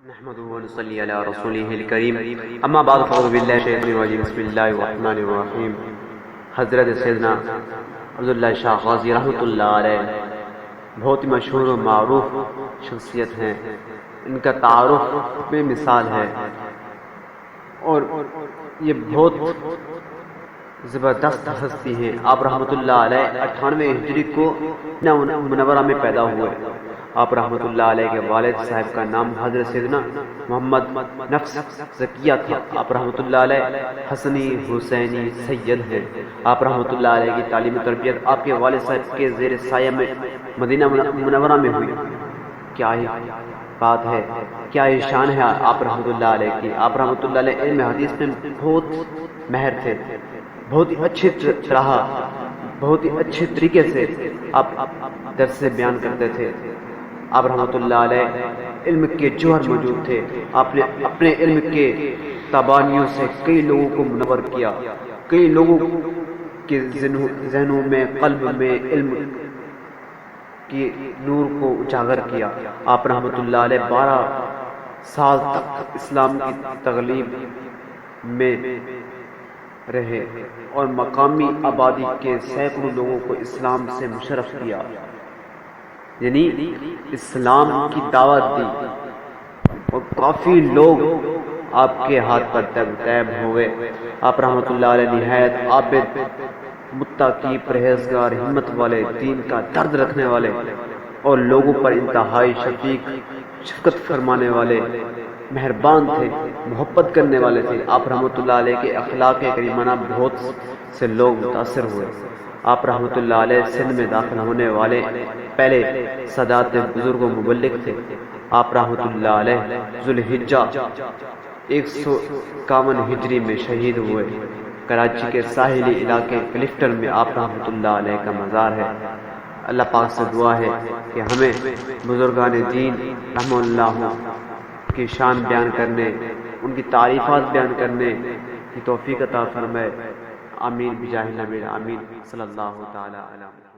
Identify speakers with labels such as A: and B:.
A: نحمده ونصلي على رسوله الكريم اما بعد فاعوذ بالله من الشیطان الرجیم بسم اللہ الرحمن الرحیم۔ حضرت سیدنا عبداللہ شاہ غازی رحمۃ اللہ علیہ بہت ہی مشہور و معروف شخصیت ہیں، ان کا تعارف بے مثال ہے اور یہ بہت زبردست ہستی ہیں۔ آپ رحمۃ اللہ علیہ 98 ہجری کو منورہ میں پیدا ہوئے۔ آپ رحمۃ اللہ علیہ کے والد صاحب کا نام حضرت سیدنا محمد نفس زکیہ تھا۔ آپ رحمۃ اللہ علیہ حسنی حسینی سید ہیں۔ آپ رحمۃ اللہ علیہ کی تعلیم و تربیت آپ کے والد صاحب کے زیر سایہ میں مدینہ منورہ میں ہوئی۔ کیا ہی بات ہے، کیا ہی شان ہے آپ رحمۃ اللہ علیہ کی۔ آپ رحمۃ اللہ علیہ علم حدیث میں بہت ماہر تھے، بہت ہی اچھی طرح بہت ہی اچھے طریقے سے آپ درس بیان کرتے تھے۔ آپ رحمۃ اللہ علیہ علم کے جوہر موجود تھے۔ آپ نے اپنے علم کے تبانیوں سے کئی لوگوں کو منور کیا، کئی لوگوں کے ذہنوں میں قلب میں علم کی نور کو اجاگر کیا۔ آپ رحمۃ اللہ علیہ 12 سال تک اسلام کی تغلیب میں رہے اور مقامی آبادی کے سینکڑوں لوگوں کو اسلام سے مشرف کیا، یعنی اسلام کی دعوت دی اور کافی لوگ آپ کے ہاتھ پر طیب ہوئے۔ آپ رحمۃ اللہ علیہ نہایت عابد، متقی، پرہیزگار، ہمت والے، دین کا درد رکھنے والے اور لوگوں پر انتہائی شفقت فرمانے والے مہربان تھے، محبت کرنے والے تھے۔ آپ رحمۃ اللہ علیہ کے اخلاق کریمانہ بہت سے لوگ متاثر ہوئے۔ آپ رحمۃ اللہ علیہ سندھ میں داخل ہونے والے پہلے سادات بزرگ و مبلغ تھے۔ آپ رحمۃ اللہ علیہ ذوالحجہ 151 ہجری میں شہید ہوئے۔ کراچی کے ساحلی علاقے کلفٹن میں آپ رحمۃ اللہ علیہ کا مزار ہے۔ اللہ پاک سے دعا ہے کہ ہمیں بزرگان دین رحمہ اللہ کی شان بیان کرنے، ان کی تعریفات بیان کرنے کی توفیق عطا فرمائے۔ آمین بجاہ نبی آمین صلی اللہ تعالی علیہ۔